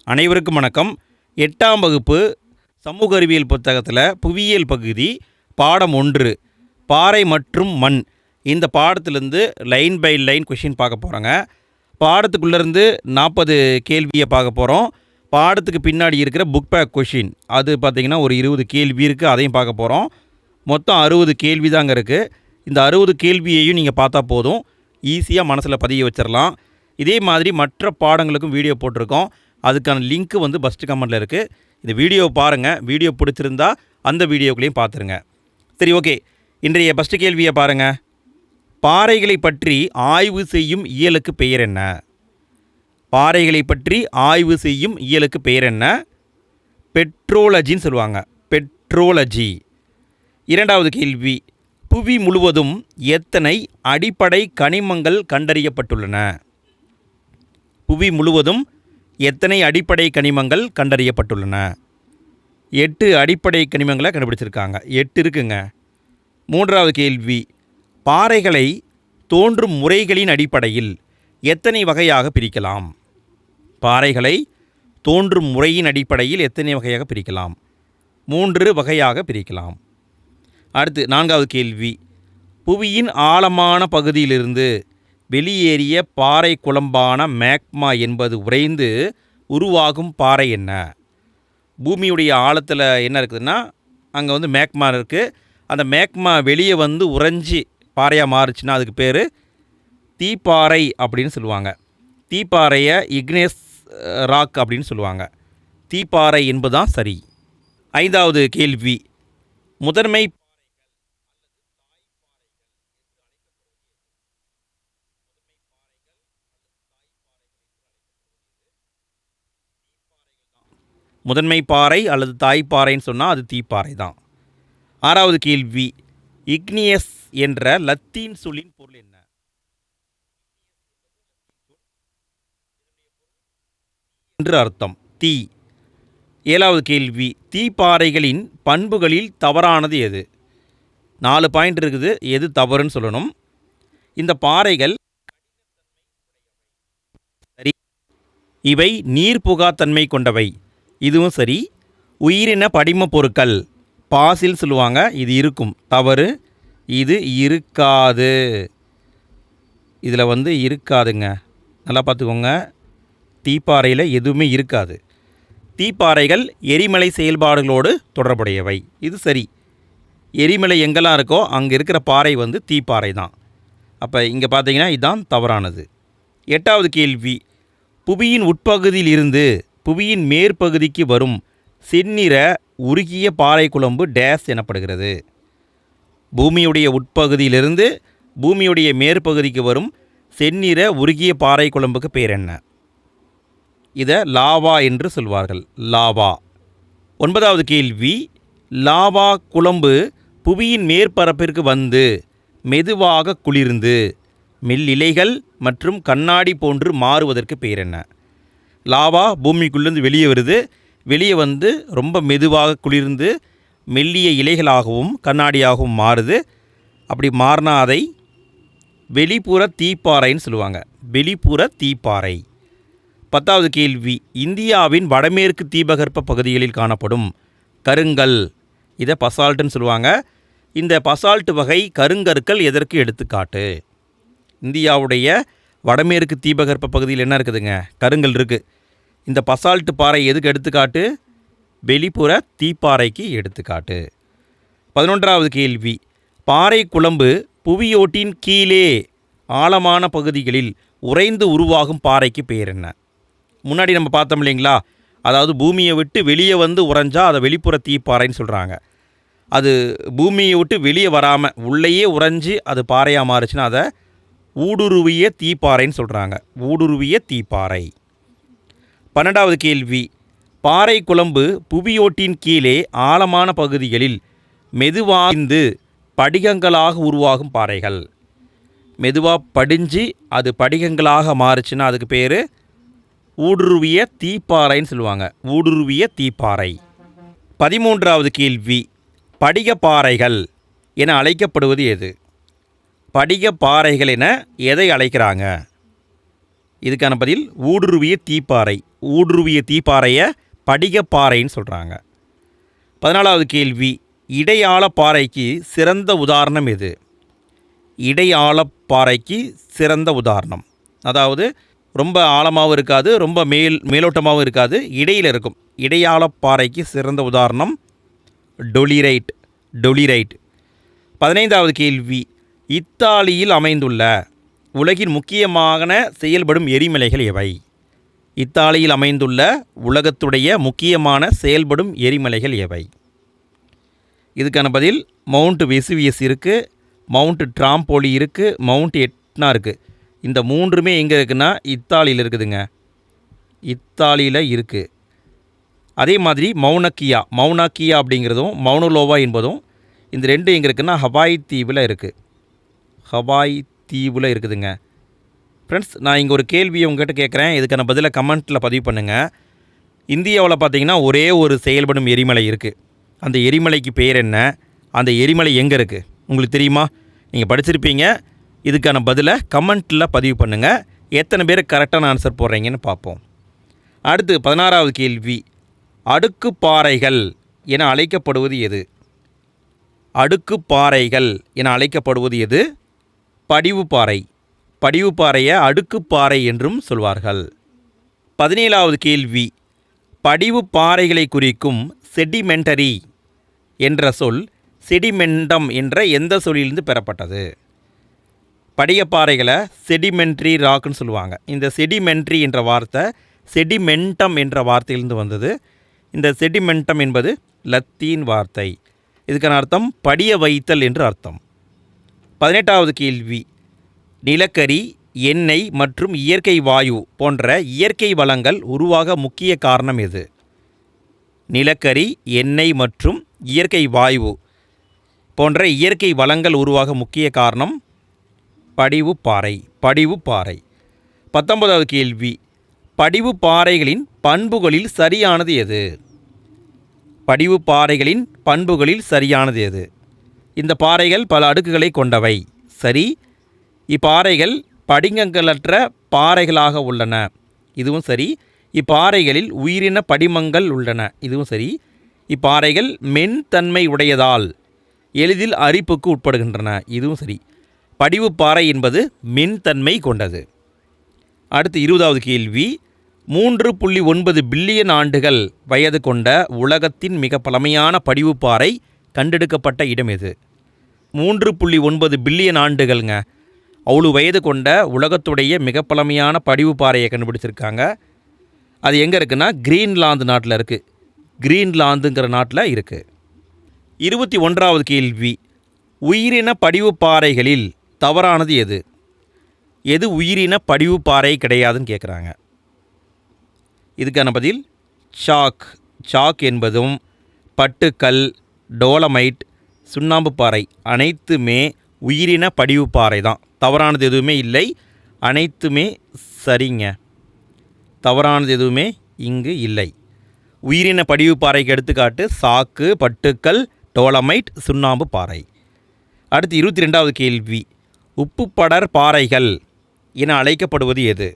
அனைவருக்கும் வணக்கம். 8ஆம் வகுப்பு சமூக அறிவியல் புத்தகத்தில் புவியியல் பகுதி பாடம் 1 பாறை மற்றும் மண். இந்த பாடத்திலேருந்து லைன் பை லைன் கொஷின் பார்க்க போகிறோங்க. பாடத்துக்குள்ளேருந்து 40 கேள்வியை பார்க்க போகிறோம். பாடத்துக்கு பின்னாடி இருக்கிற புக் பேக் கொஷின் அது பார்த்திங்கன்னா ஒரு 20 கேள்வி இருக்குது, அதையும் பார்க்க போகிறோம். மொத்தம் 60 கேள்வி தாங்க இருக்குது. இந்த 60 கேள்வியையும் நீங்கள் பார்த்தா போதும், ஈஸியாக மனசில் பதிய வச்சிடலாம். இதே மாதிரி மற்ற பாடங்களுக்கும் வீடியோ போட்டிருக்கோம். அதுக்கான லிங்க்கு வந்து ஃபஸ்ட்டு கமெண்ட்டில் இருக்குது. இந்த வீடியோவை பாருங்கள். வீடியோ பிடிச்சிருந்தா அந்த வீடியோக்களையும் பார்த்துருங்க. சரி, ஓகே. இன்றைய ஃபஸ்ட்டு கேள்வியை பாருங்கள். பாறைகளை பற்றி ஆய்வு செய்யும் இயலுக்கு பெயர் என்ன? பாறைகளை பற்றி ஆய்வு செய்யும் இயலுக்கு பெயர் என்ன? பெட்ரோலஜின்னு சொல்லுவாங்க. பெட்ரோலஜி. 2வது கேள்வி. புவி முழுவதும் எத்தனை அடிப்படை கனிமங்கள் கண்டறியப்பட்டுள்ளன? புவி முழுவதும் எத்தனை அடிப்படை கனிமங்கள் கண்டறியப்பட்டுள்ளன? 8 அடிப்படை கனிமங்களை கண்டுபிடிச்சிருக்காங்க. 8 இருக்குங்க. 3வது கேள்வி. பாறைகளை தோன்றும் முறைகளின் அடிப்படையில் எத்தனை வகையாக பிரிக்கலாம்? பாறைகளை தோன்றும் முறையின் அடிப்படையில் எத்தனை வகையாக பிரிக்கலாம்? 3 வகையாக பிரிக்கலாம். அடுத்து 4வது கேள்வி. புவியின் ஆழமான பகுதியிலிருந்து வெளியேறிய பாறை குழம்பான மேக்மா என்பது உறைந்து உருவாகும் பாறை என்ன? பூமியுடைய ஆழத்தில் என்ன இருக்குதுன்னா, அங்கே வந்து மேக்மா இருக்குது. அந்த மேக்மா வெளியே வந்து உறைஞ்சி பாறையாக மாறுச்சுன்னா அதுக்கு பேர் தீப்பாறை அப்படின்னு சொல்லுவாங்க. தீப்பாறையை இக்னேஸ் ராக் அப்படின்னு சொல்லுவாங்க. தீப்பாறை என்பதுதான் சரி. 5வது கேள்வி. முதன்மை முதன்மை பாறை அல்லது தாய்ப்பாறைன்னு சொன்னால் அது தீப்பாறை தான். 6வது கேள்வி. இக்னியஸ் என்ற லத்தீன் சொல்லின் பொருள் என்ன? என்று அர்த்தம், தீ. 7வது கேள்வி. தீப்பாறைகளின் பண்புகளில் தவறானது எது? 4 பாயிண்ட் இருக்குது, எது தவறுன்னு சொல்லணும். இந்த பாறைகள் சரி, இவை நீர்புகாத்தன்மை கொண்டவை, இதுவும் சரி. உயிரின படிம பொருட்கள் பாசில் சொல்லுவாங்க, இது இருக்கும், தவறு. இது இருக்காது, இதில் வந்து இருக்காதுங்க. நல்லா பார்த்துக்கோங்க, தீப்பாறையில் எதுவுமே இருக்காது. தீப்பாறைகள் எரிமலை செயல்பாடுகளோடு தொடர்புடையவை, இது சரி. எரிமலை எங்கெல்லாம் இருக்கோ அங்கே இருக்கிற பாறை வந்து தீப்பாறை தான். அப்போ இங்கே பார்த்தீங்கன்னா இதுதான் தவறானது. 8வது கேள்வி. புவியின் உட்பகுதியில் இருந்து புவியின் மேற்பகுதிக்கு வரும் செந்நிற உருகிய பாறை குழம்பு டேஸ் எனப்படுகிறது? பூமியுடைய உட்பகுதியிலிருந்து பூமியுடைய மேற்பகுதிக்கு வரும் செந்நிற உருகிய பாறை குழம்புக்கு பேர் என்ன? இதை லாவா என்று சொல்வார்கள், லாவா. 9வது கேள்வி. லாவா குழம்பு புவியின் மேற்பரப்பிற்கு வந்து மெதுவாக குளிர்ந்து மெல்லிலைகள் மற்றும் கண்ணாடி போன்று மாறுவதற்கு பேர் என்ன? லாவா பூமிக்குள்ளேருந்து வெளியே வருது, வெளியே வந்து ரொம்ப மெதுவாக குளிர்ந்து மெல்லிய இலைகளாகவும் கண்ணாடியாகவும் மாறுது. அப்படி மாறினா அதை வெளிப்புற தீப்பாறைன்னு சொல்லுவாங்க, வெளிப்புற தீப்பாறை. 10வது கேள்வி. இந்தியாவின் வடமேற்கு தீபகற்ப பகுதிகளில் காணப்படும் கருங்கல், இதை பசால்ட்டுன்னு சொல்லுவாங்க. இந்த பசால்ட் வகை கருங்கற்கள் எதற்கு எடுத்துக்காட்டு? இந்தியாவுடைய வடமேற்கு தீபகற்ப பகுதியில் என்ன இருக்குதுங்க? கருங்கல் இருக்குது. இந்த பசால்ட்டு பாறை எதுக்கு எடுத்துக்காட்டு? வெளிப்புற தீப்பாறைக்கு எடுத்துக்காட்டு. 11வது கேள்வி. பாறை குழம்பு புவியோட்டின் கீழே ஆழமான பகுதிகளில் உறைந்து உருவாகும் பாறைக்கு பெயர் என்ன? முன்னாடி நம்ம பார்த்தோம் இல்லைங்களா, அதாவது பூமியை விட்டு வெளியே வந்து உறைஞ்சா அதை வெளிப்புற தீப்பாறைன்னு சொல்கிறாங்க. அது பூமியை விட்டு வெளியே வராமல் உள்ளேயே உறைஞ்சி அது பாறையாக மாறுச்சுன்னா அதை ஊடுருவிய தீப்பாறைன்னு சொல்கிறாங்க, ஊடுருவிய தீப்பாறை. 12வது கேள்வி. பாறை குழம்பு புவியோட்டின் கீழே ஆழமான பகுதிகளில் மெதுவாய்ந்து படிகங்களாக உருவாகும் பாறைகள். மெதுவாக படிஞ்சு அது படிகங்களாக மாறுச்சுன்னா அதுக்கு பேர் ஊடுருவிய தீப்பாறைன்னு சொல்லுவாங்க, ஊடுருவிய தீப்பாறை. 13வது கேள்வி. படிக பாறைகள் என அழைக்கப்படுவது எது? படிக பாறைகள் என எதை அழைக்கிறாங்க? இதுக்கான பதில் ஊடுருவிய தீப்பாறை. ஊடுருவிய தீப்பாறையை படிகப்பாறைன்னு சொல்கிறாங்க. 14வது கேள்வி, இடையாள பாறைக்கு சிறந்த உதாரணம் எது? இடையாள பாறைக்கு சிறந்த உதாரணம், அதாவது ரொம்ப ஆழமாகவும் இருக்காது, ரொம்ப மேலோட்டமாகவும் இருக்காது, இடையில் இருக்கும். இடையாள பாறைக்கு சிறந்த உதாரணம் டொலிரைட். டொலிரைட். 15வது கேள்வி, இத்தாலியில் அமைந்துள்ள உலகின் முக்கியமான செயல்படும் எரிமலைகள் எவை? இத்தாலியில் அமைந்துள்ள உலகத்துடைய முக்கியமான செயல்படும் எரிமலைகள் எவை? இதுக்கான பதில் மவுண்ட் வெசுவியஸ் இருக்குது, மவுண்ட் ட்ராம்போலி இருக்குது, மவுண்ட் எட்னா இருக்குது. இந்த மூன்றுமே எங்கே இருக்குன்னா இத்தாலியில் இருக்குதுங்க. இத்தாலியில் இருக்குது. அதே மாதிரி மௌனாக்கியா அப்படிங்கிறதும் மௌனலோவா என்பதும் இந்த ரெண்டும் எங்கே இருக்குதுன்னா ஹவாய் தீவில் இருக்குது. ஹவாய் தீவில் இருக்குதுங்க. ஃப்ரெண்ட்ஸ், நான் இங்கே ஒரு கேள்வியை உங்கள்கிட்ட கேட்குறேன். இதுக்கான பதிலை கமெண்ட்டில் பதிவு பண்ணுங்கள். இந்தியாவில் பார்த்திங்கன்னா ஒரே ஒரு செயல்படும் எரிமலை இருக்குது. அந்த எரிமலைக்கு பேர் என்ன? அந்த எரிமலை எங்கே இருக்குது உங்களுக்கு தெரியுமா? நீங்கள் படிச்சிருப்பீங்க. இதுக்கான பதிலை கமெண்ட்டில் பதிவு பண்ணுங்கள். எத்தனை பேர் கரெக்டான ஆன்சர் போடுறீங்கன்னு பார்ப்போம். அடுத்து 16வது கேள்வி, அடுக்கு பாறைகள் என அழைக்கப்படுவது எது? அடுக்கு பாறைகள் என அழைக்கப்படுவது எது? படிவுப்பாறை. படிவுப்பாறையை அடுக்குப்பாறை என்றும் சொல்வார்கள். 17வது கேள்வி, படிவு பாறைகளை குறிக்கும் செடிமெண்டரி என்ற சொல் செடிமெண்டம் என்ற எந்த சொல்லிலிருந்து பெறப்பட்டது? படிகப்பாறைகளை செடிமெண்ட்ரி ராக்குன்னு சொல்லுவாங்க. இந்த செடிமெண்ட்ரி என்ற வார்த்தை செடிமெண்டம் என்ற வார்த்தையிலிருந்து வந்தது. இந்த செடிமெண்டம் என்பது லத்தீன் வார்த்தை. இதுக்கான அர்த்தம் படிய வைத்தல் என்று அர்த்தம். 18வது கேள்வி, நிலக்கரி, எண்ணெய் மற்றும் இயற்கை வாயு போன்ற இயற்கை வளங்கள் உருவாக முக்கிய காரணம் எது? நிலக்கரி, எண்ணெய் மற்றும் இயற்கை வாயு போன்ற இயற்கை வளங்கள் உருவாக முக்கிய காரணம் படிவுப்பாறை. படிவுப்பாறை. 19வது கேள்வி, படிவுப்பாறைகளின் பண்புகளில் சரியானது எது? படிவுப்பாறைகளின் பண்புகளில் சரியானது எது? இந்த பாறைகள் பல அடுக்குகளை கொண்டவை. சரி. இப்பாறைகள் படிகங்களற்ற பாறைகளாக உள்ளன. இதுவும் சரி. இப்பாறைகளில் உயிரின படிமங்கள் உள்ளன. இதுவும் சரி. இப்பாறைகள் மென்தன்மை உடையதால் எளிதில் அரிப்புக்கு உட்படுகின்றன. இதுவும் சரி. படிவுப்பாறை என்பது மென்தன்மை கொண்டது. அடுத்து 20வது கேள்வி, 3.9 பில்லியன் ஆண்டுகள் வயது கொண்ட உலகத்தின் மிக பழமையான படிவுப்பாறை கண்டெடுக்கப்பட்ட இடம் எது? 3.9 பில்லியன் ஆண்டுகள்ங்க. அவ்வளோ வயது கொண்ட உலகத்துடைய மிக பழமையான படிவுப்பாறையை கண்டுபிடிச்சிருக்காங்க. அது எங்கே இருக்குன்னா கிரீன்லாந்து நாட்டில் இருக்குது. கிரீன்லாந்துங்கிற நாட்டில் இருக்குது. 21வது கேள்வி, உயிரின படிவுப்பாறைகளில் தவறானது எது? எது உயிரின படிவுப்பாறை கிடையாதுன்னு கேட்குறாங்க. இதுக்கான பதில் சாக். சாக் என்பதும் பட்டுக்கல், டோலமைட், சுண்ணாம்பு பாறை அனைத்துமே உயிரின படிவுப்பாறை தான். தவறானது எதுவுமே இல்லை, அனைத்துமே சரிங்க. தவறானது எதுவுமே இங்கு இல்லை. உயிரின படிவுப்பாறைக்கு எடுத்துக்காட்டு சாக்கு, பட்டுக்கல், டோலமைட், சுண்ணாம்பு பாறை. அடுத்து 22வது கேள்வி, உப்புப்படர் பாறைகள் என அழைக்கப்படுவது எது?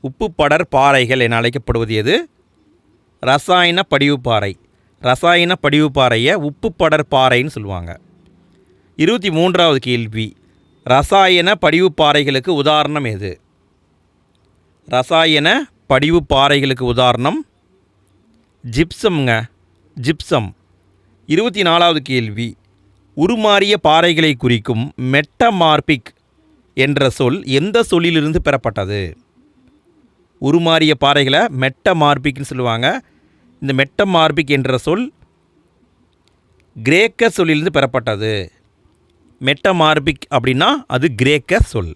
உப்புப்படர் பாறைகள் என அழைக்கப்படுவது எது? ரசாயன படிவுப்பாறை. ரசாயன படிவுப்பாறையை உப்புப்படர் பாறைன்னு சொல்லுவாங்க. 23வது கேள்வி, ரசாயன படிவுப்பாறைகளுக்கு உதாரணம் எது? ரசாயன படிவுப்பாறைகளுக்கு உதாரணம் ஜிப்சம்ங்க. ஜிப்சம். 24வது கேள்வி, உருமாறிய பாறைகளை குறிக்கும் மெட்டமார்பிக் என்ற சொல் எந்த சொல்லிலிருந்து பெறப்பட்டது? உருமாறிய பாறைகளை மெட்டமார்பிக்னு சொல்லுவாங்க. இந்த மெட்டமார்பிக் என்ற சொல் கிரேக்க சொல்லிலிருந்து பெறப்பட்டது. மெட்டமார்பிக் அப்படின்னா அது கிரேக்க சொல்.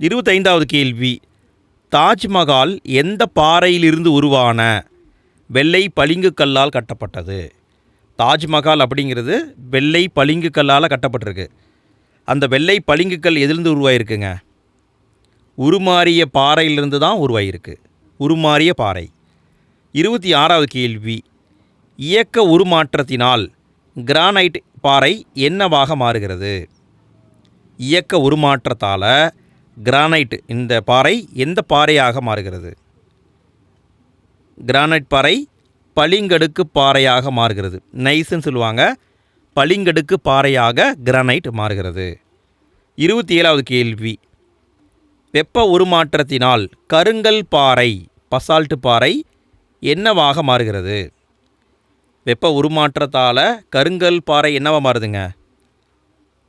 25வது கேள்வி, தாஜ்மஹால் எந்த பாறையிலிருந்து உருவான வெள்ளை பளிங்கு கல்லால் கட்டப்பட்டது? தாஜ்மஹால் அப்படிங்கிறது வெள்ளை பளிங்கு கல்லால் கட்டப்பட்டிருக்கு. அந்த வெள்ளை பளிங்கு கல் எதிலிருந்து உருவாயிருக்குங்க? உருமாறிய பாறையிலிருந்து தான் உருவாயிருக்கு. உருமாறிய பாறை. 26வது கேள்வி, இயக்க உருமாற்றத்தினால் கிரானைட் பாறை என்னவாக மாறுகிறது? இயக்க உருமாற்றத்தால் கிரானைட் இந்த பாறை எந்த பாறையாக மாறுகிறது? கிரானைட் பாறை பளிங்கடுக்கு பாறையாக மாறுகிறது. நைஸ்ன்னு சொல்லுவாங்க. பளிங்கடுக்கு பாறையாக கிரானைட் மாறுகிறது. 27வது கேள்வி. வெப்ப உருமாற்றத்தினால் கருங்கல் பாறை பசால்ட்டு பாறை என்னவாக மாறுகிறது? வெப்ப உருமாற்றத்தால் கருங்கல் பாறை என்னவாக மாறுதுங்க?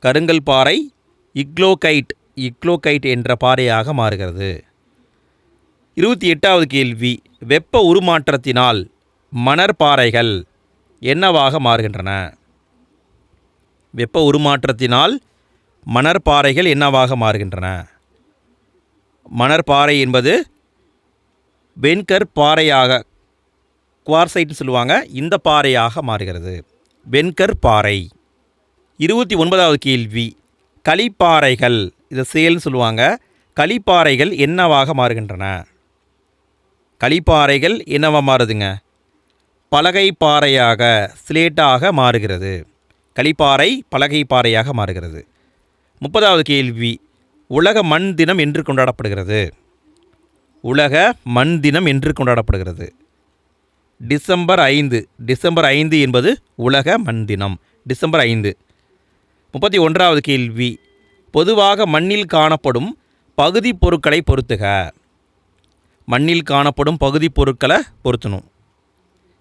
கருங்கல் பாறை இக்லோகைட் என்ற பாறையாக மாறுகிறது. 28வது கேள்வி. வெப்ப உருமாற்றத்தினால் மணற்பாறைகள் என்னவாக மாறுகின்றன? வெப்ப உருமாற்றத்தினால் மணற்பாறைகள் என்னவாக மாறுகின்றன? மணற்பாறை என்பது வெண்கர் பாறையாக, குவார்சைட்னு சொல்லுவாங்க, இந்த பாறையாக மாறுகிறது. வெண்கர் பாறை. 29வது கேள்வி. களிப்பாறைகள், இதை சேல்னு சொல்லுவாங்க, களிப்பாறைகள் என்னவாக மாறுகின்றன? களிப்பாறைகள் என்னவாக மாறுதுங்க? பலகை பாறையாக, ஸ்லேட்டாக மாறுகிறது. களிப்பாறை பலகை பாறையாக மாறுகிறது. 30வது கேள்வி. உலக மண் தினம் என்று கொண்டாடப்படுகிறது? உலக மண் தினம் என்று கொண்டாடப்படுகிறது டிசம்பர் 5. டிசம்பர் 5 என்பது உலக மண் தினம். டிசம்பர் 5. 31வது கேள்வி. பொதுவாக மண்ணில் காணப்படும் பகுதி பொருட்களை பொறுத்துக. மண்ணில் காணப்படும் பகுதி பொருட்களை பொருத்தணும்.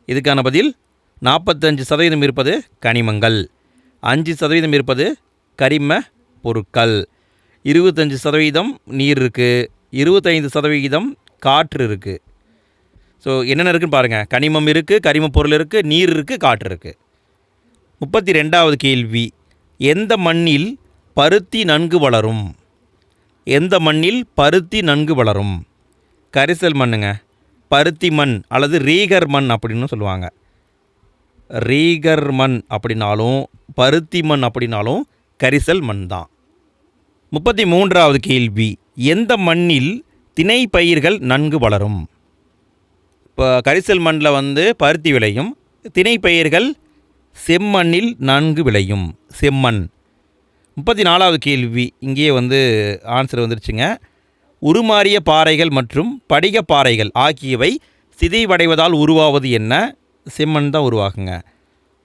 இதுக்கான பதில் 45% இருப்பது கனிமங்கள், 5% இருப்பது கரிம பொருட்கள், 25% நீர் இருக்குது, 25% காற்று இருக்குது. ஸோ என்னென்ன இருக்குதுன்னு பாருங்கள். கனிமம் இருக்குது, கரிம பொருள் இருக்குது, நீர் இருக்குது, காற்று இருக்குது. 32வது கேள்வி. எந்த மண்ணில் பருத்தி நன்கு வளரும்? எந்த மண்ணில் பருத்தி நன்கு வளரும்? கரிசல் மண்ணுங்க. பருத்தி மண் அல்லது ரீகர் மண் அப்படின்னு சொல்லுவாங்க. ரீகர் மண் அப்படின்னாலும் பருத்தி மண் அப்படின்னாலும் கரிசல் மண் தான். 33வது கேள்வி. எந்த மண்ணில் திணை பயிர்கள் நன்கு வளரும்? இப்போ கரிசல் மண்ணில் பருத்தி விளையும், திணை பயிர்கள் செம்மண்ணில் நன்கு விளையும். செம்மண். 34வது கேள்வி. இங்கேயே ஆன்சர் வந்துருச்சுங்க. உருமாறிய பாறைகள் மற்றும் படிக பாறைகள் ஆகியவை சிதைவடைவதால் உருவாவது என்ன? செம்மண் தான் உருவாகுங்க.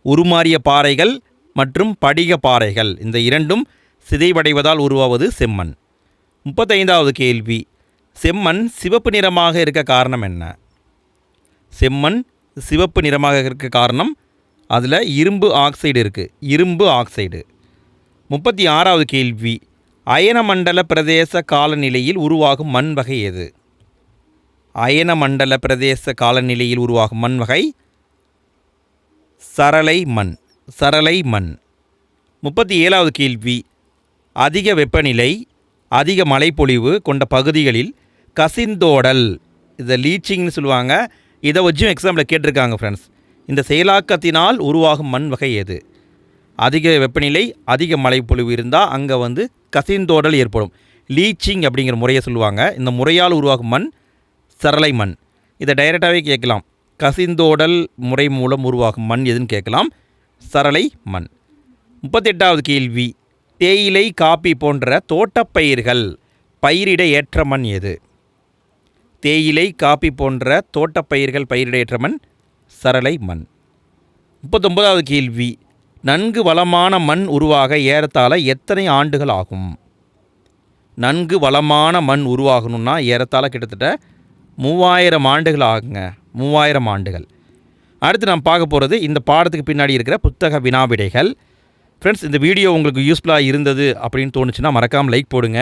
உருமாறிய பாறைகள் மற்றும் படிக பாறைகள் இந்த இரண்டும் சிதைவடைவதால் உருவாவது செம்மண். 35வது கேள்வி. செம்மண் சிவப்பு நிறமாக இருக்க காரணம் என்ன? செம்மண் சிவப்பு நிறமாக இருக்க காரணம் அதில் இரும்பு ஆக்சைடு இருக்குது. இரும்பு ஆக்சைடு. 36வது கேள்வி. அயனமண்டல பிரதேச காலநிலையில் உருவாகும் மண் வகை எது? அயனமண்டல பிரதேச காலநிலையில் உருவாகும் மண் வகை சரளை மண். சரளை மண். 37வது கேள்வி. அதிக வெப்பநிலை, அதிக மழைப்பொழிவு கொண்ட பகுதிகளில் கசிந்தோடல், இதை லீச்சிங்னு சொல்லுவாங்க, இதை வச்சும் எக்ஸாம்பிள் கேட்டிருக்காங்க ஃப்ரெண்ட்ஸ். இந்த செயலாக்கத்தினால் உருவாகும் மண் வகை எது? அதிக வெப்பநிலை, அதிக மழைப்பொழிவு இருந்தால் அங்கே கசிந்தோடல் ஏற்படும். லீச்சிங் அப்படிங்கிற முறையை சொல்லுவாங்க. இந்த முறையால் உருவாகும் மண் சரளை மண். இதை டைரெக்டாகவே கேட்கலாம். கசிந்தோடல் முறை மூலம் உருவாகும் மண் எதுன்னு கேட்கலாம். சரளை மண். 38வது கேள்வி. தேயிலை, காப்பி போன்ற தோட்டப்பயிர்கள் பயிரிட ஏற்ற மண் எது? தேயிலை, காப்பி போன்ற தோட்டப்பயிர்கள் பயிரிட ஏற்ற மண் சரளை மண். 39வது கேள்வி. நன்கு வளமான மண் உருவாக ஏறத்தாழ எத்தனை ஆண்டுகள் ஆகும்? நன்கு வளமான மண் உருவாகணும்னா ஏறத்தாழ கிட்டத்தட்ட 3000 ஆண்டுகள் ஆகுங்க. 3000 ஆண்டுகள். அடுத்து நாம் பார்க்க போகிறது இந்த பாடத்துக்கு பின்னாடி இருக்கிற புத்தக வினாவிடைகள். ஃப்ரெண்ட்ஸ், இந்த வீடியோ உங்களுக்கு யூஸ்ஃபுல்லாக இருந்தது அப்படின்னு தோணுச்சுன்னா மறக்காமல் லைக் போடுங்க.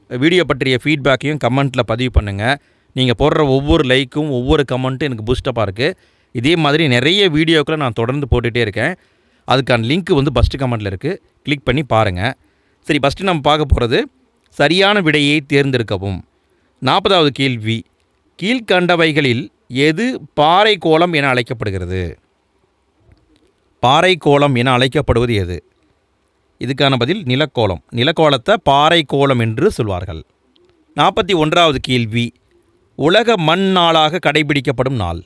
வீடியோ பற்றிய ஃபீட்பேக்கையும் கமெண்ட்டில் பதிவு பண்ணுங்கள். நீங்கள் போடுற ஒவ்வொரு லைக்கும் ஒவ்வொரு கமெண்ட்டும் எனக்கு பூஸ்டப்பாக இருக்குது. இதே மாதிரி நிறைய வீடியோக்களை நான் தொடர்ந்து போட்டுகிட்டே இருக்கேன். அதுக்கான லிங்க் ஃபஸ்ட்டு கமெண்ட்டில் இருக்குது, கிளிக் பண்ணி பாருங்கள். சரி, ஃபஸ்ட்டு நம்ம பார்க்க போகிறது சரியான விடையை தேர்ந்தெடுக்கவும். 40வது கேள்வி. கீழ்கண்டவைகளில் எது பாறை கோளம் என அழைக்கப்படுகிறது? பாறை கோளம் என அழைக்கப்படுவது எது? இதுக்கான பதில் நிலக்கோளம். நிலக்கோளத்தை பாறை கோளம் என்று சொல்வார்கள். 41வது கேள்வி. உலக மண் நாளாக கடைபிடிக்கப்படும் நாள்.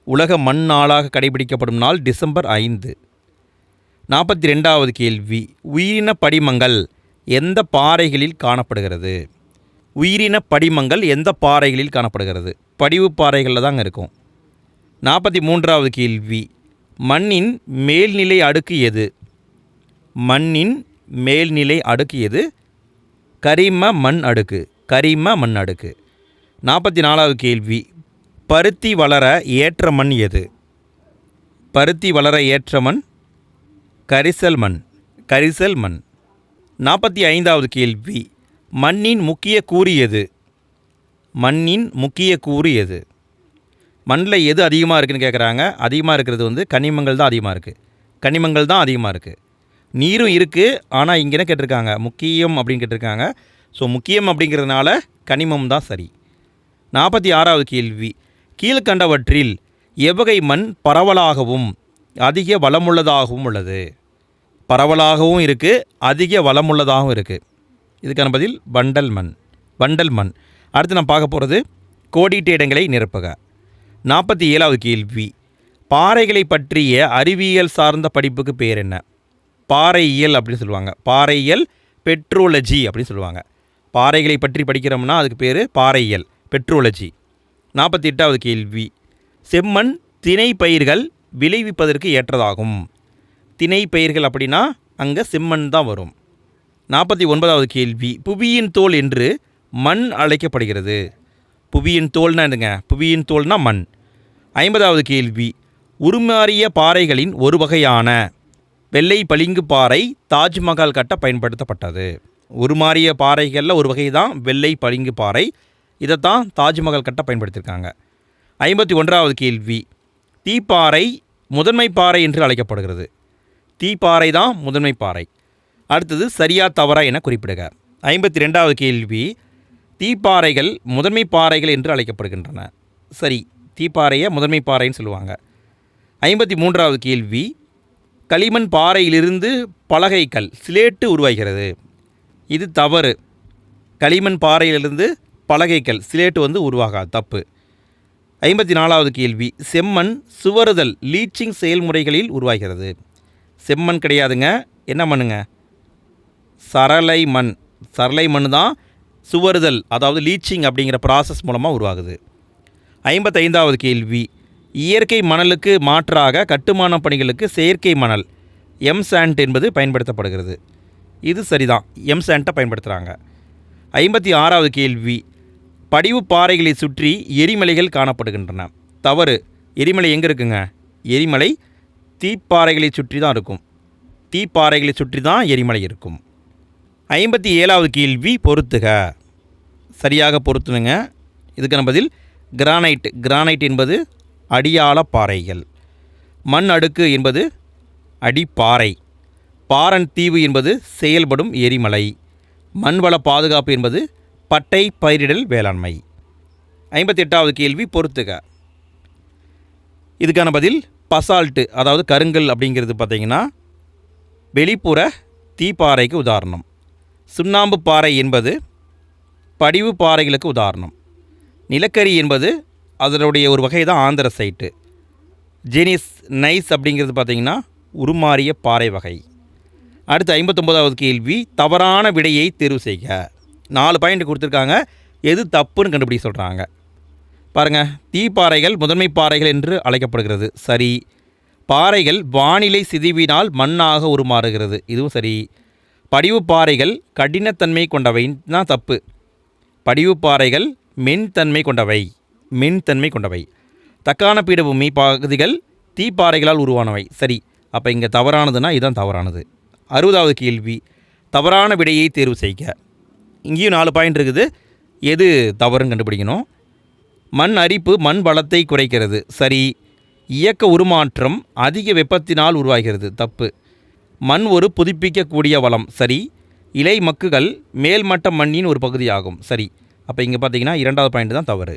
உலக மண் நாளாக கடைபிடிக்கப்படும் நாள் டிசம்பர் 5. 42வது கேள்வி. உயிரின படிமங்கள் எந்த பாறைகளில் காணப்படுகிறது? உயிரின படிமங்கள் எந்த பாறைகளில் காணப்படுகிறது? படிவு பாறைகளில் தாங்க இருக்கும். 43வது கேள்வி, மண்ணின் மேல்நிலை அடுக்கு எது? மண்ணின் மேல்நிலை அடுக்கு எது? கரிம மண் அடுக்கு. கரிம மண் அடுக்கு. 44வது கேள்வி, பருத்தி வளர ஏற்ற மண் எது? பருத்தி வளர ஏற்ற மண் கரிசல் மண். கரிசல் மண். 45வது கேள்வி, மண்ணின் முக்கிய கூறு எது? மண்ணின் முக்கிய கூறு எது? மண்ணில் எது அதிகமாக இருக்குதுன்னு கேட்குறாங்க. அதிகமாக இருக்கிறது கனிமங்கள் தான் அதிகமாக இருக்குது. கனிமங்கள் தான் அதிகமாக இருக்குது. நீரும் இருக்குது, ஆனால் இங்கே என்ன கேட்டிருக்காங்க? முக்கியம் அப்படின்னு கேட்டிருக்காங்க. ஸோ முக்கியம் அப்படிங்கிறதுனால கனிமம் தான் சரி. 46வது கேள்வி, கீழ்கண்டவற்றில் எவ்வகை மண் பரவலாகவும் அதிக வளமுள்ளதாகவும் உள்ளது? பரவலாகவும் இருக்குது, அதிக வளமுள்ளதாகவும் இருக்குது. இதுக்கான பதில் பண்டல் மண். பண்டல் மண். அடுத்து நான் பார்க்க போகிறது கோடிட்ட இடங்களை நிரப்புக. 47வது கேள்வி, பாறைகளை பற்றிய அறிவியல் சார்ந்த படிப்புக்கு பேர் என்ன? பாறையியல் அப்படின்னு சொல்லுவாங்க. பாறையியல், பெட்ரோலஜி அப்படின்னு சொல்லுவாங்க. பாறைகளை பற்றி படிக்கிறோம்னா அதுக்கு பேர் பாறையியல், பெட்ரோலஜி. 48வது கேள்வி, செம்மண் திணை பயிர்கள் விளைவிப்பதற்கு ஏற்றதாகும். திணை பயிர்கள் அப்படின்னா அங்கே செம்மண் தான் வரும். 49வது கேள்வி, புவியின் தோல் என்று மண் அழைக்கப்படுகிறது. புவியின் தோல்னா என்னங்க? புவியின் தோல்னா மண். 50வது கேள்வி, உருமாறிய பாறைகளின் ஒரு வகையான வெள்ளை பளிங்கு பாறை தாஜ்மஹால் கட்ட பயன்படுத்தப்பட்டது. உருமாறிய பாறைகளில் ஒரு வகை தான் வெள்ளை பளிங்கு பாறை. இதைத்தான் தாஜ்மஹால் கட்ட பயன்படுத்தியிருக்காங்க. 51வது கேள்வி, தீப்பாறை முதன்மை பாறை என்று அழைக்கப்படுகிறது. தீப்பாறை தான் முதன்மை பாறை. அடுத்தது சரியா தவறா என குறிப்பிடுக. 52வது கேள்வி, தீப்பாறைகள் முதன்மை பாறைகள் என்று அழைக்கப்படுகின்றன. சரி, தீப்பாறையை முதன்மை பாறைன்னு சொல்லுவாங்க. 53வது கேள்வி, களிமண் பாறையிலிருந்து பலகைக்கல் சிலேட்டு உருவாகிறது. இது தவறு. களிமண் பாறையிலிருந்து பலகைக்கல் சிலேட்டு உருவாகாது, தப்பு. 54வது கேள்வி, செம்மண் சுவறுதல் லீச்சிங் செயல்முறைகளில் உருவாகிறது. செம்மண் கிடையாதுங்க. என்ன மண்ணுங்க? சரளை மண். சரளை மண் தான் சுவறுதல், அதாவது லீச்சிங் அப்படிங்கிற ப்ராசஸ் மூலமாக உருவாகுது. 55வது கேள்வி, இயற்கை மணலுக்கு மாற்றாக கட்டுமான பணிகளுக்கு செயற்கை மணல் எம்சாண்ட் என்பது பயன்படுத்தப்படுகிறது. இது சரிதான், எம்சாண்ட்டை பயன்படுத்துகிறாங்க. 56வது கேள்வி, படிவு பாறைகளை சுற்றி எரிமலைகள் காணப்படுகின்றன. தவறு. எரிமலை எங்கே இருக்குங்க? எரிமலை தீப்பாறைகளை சுற்றி தான் இருக்கும். தீப்பாறைகளை சுற்றி தான் எரிமலை இருக்கும். 57வது கேள்வி, பொறுத்துக. சரியாக பொறுத்துனுங்க. இதுக்கான பதில் கிரானைட். கிரானைட் என்பது அடியாள பாறைகள். மண் அடுக்கு என்பது அடிப்பாறை. பாரன் தீவு என்பது செயல்படும் எரிமலை. மண்வள பாதுகாப்பு என்பது பட்டை பயிரிடல் வேளாண்மை. 58வது கேள்வி, பொறுத்துக. இதுக்கான பதில் பசால்ட்டு, அதாவது கருங்கல் அப்படிங்கிறது பார்த்திங்கன்னா வெளிப்புற தீப்பாறைக்கு உதாரணம். சுண்ணாம்பு பாறை என்பது படிவு பாறைகளுக்கு உதாரணம். நிலக்கரி என்பது அதனுடைய ஒரு வகை தான் ஆந்திரசைட்டு. ஜெனிஸ் நைஸ் அப்படிங்கிறது பார்த்திங்கன்னா உருமாறிய பாறை வகை. அடுத்து 59வது கேள்வி, தவறான விடையை தேர்வு செய்க. 4 பாயிண்ட் கொடுத்துருக்காங்க. எது தப்புன்னு கண்டுபிடிக்க சொல்கிறாங்க. பாருங்கள், தீப்பாறைகள் முதன்மை பாறைகள் என்று அழைக்கப்படுகிறது. சரி. பாறைகள் வானிலை சிதைவினால் மண்ணாக உருமாறுகிறது. இதுவும் சரி. படிவு பாறைகள் கடினத்தன்மை கொண்டவைன்னா தப்பு. படிவு பாறைகள் மென்தன்மை கொண்டவை. மென்தன்மை கொண்டவை. தக்கான பீடபூமி பகுதிகள் தீப்பாறைகளால் உருவானவை. சரி. அப்போ இங்கே தவறானதுன்னா இதுதான் தவறானது. 60வது கேள்வி, தவறான விடையை தேர்வு செய்க. இங்கேயும் 4 பாயிண்ட் இருக்குது. எது தவறுன்னு கண்டுபிடிக்கணும். மண் அரிப்பு மண் வளத்தை குறைக்கிறது. சரி. இயக்க உருமாற்றம் அதிக வெப்பத்தினால் உருவாகிறது. தப்பு. மண் ஒரு புதுப்பிக்கக்கூடிய வளம். சரி. இலை மக்குகள் மேல்மட்ட மண்ணின் ஒரு பகுதியாகும். சரி. அப்போ இங்கே பார்த்தீங்கன்னா 2வது பாயிண்ட் தான் தவறு.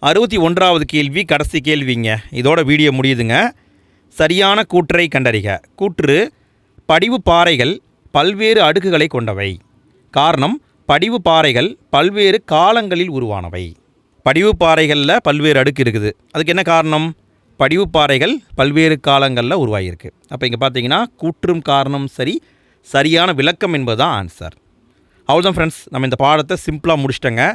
61வது கேள்வி கடைசி கேள்விங்க. இதோட வீடியோ முடியுதுங்க. சரியான கூற்றை கண்டறிக. கூற்று, படிவு பாறைகள் பல்வேறு அடுக்குகளை கொண்டவை. காரணம், படிவு பாறைகள் பல்வேறு காலங்களில் உருவானவை. படிவு பாறைகளில் பல்வேறு அடுக்கு இருக்குது. அதுக்கு என்ன காரணம்? படிவு பாறைகள் பல்வேறு காலங்களில் உருவாகியிருக்கு. அப்போ இங்கே பார்த்தீங்கன்னா கூற்றும் காரணம் சரி. சரியான விளக்கம் என்பது தான் ஆன்சர். அவ்வளோதான் ஃப்ரெண்ட்ஸ், நம்ம இந்த பாடத்தை சிம்பிளாக முடிச்சிட்டோங்க.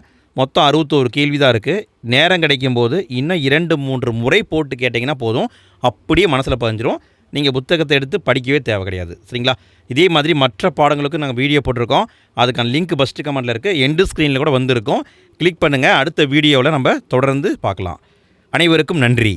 மொத்தம் 61 கேள்வி தான் இருக்குது. நேரம் கிடைக்கும்போது இன்னும் 2-3 முறை போட்டு கேட்டிங்கன்னா போதும், அப்படியே மனசில் பதிஞ்சிரும். நீங்கள் புத்தகத்தை எடுத்து படிக்கவே தேவை கிடையாது. சரிங்களா? இதே மாதிரி மற்ற பாடங்களுக்கு நாங்கள் வீடியோ போட்டிருக்கோம். அதுக்கான லிங்க் ஃபஸ்ட்டு கமெண்ட்டில் இருக்குது, எண்டு ஸ்க்ரீனில் கூட வந்திருக்கும். கிளிக் பண்ணுங்கள். அடுத்த வீடியோவில் நம்ம தொடர்ந்து பார்க்கலாம். அனைவருக்கும் நன்றி.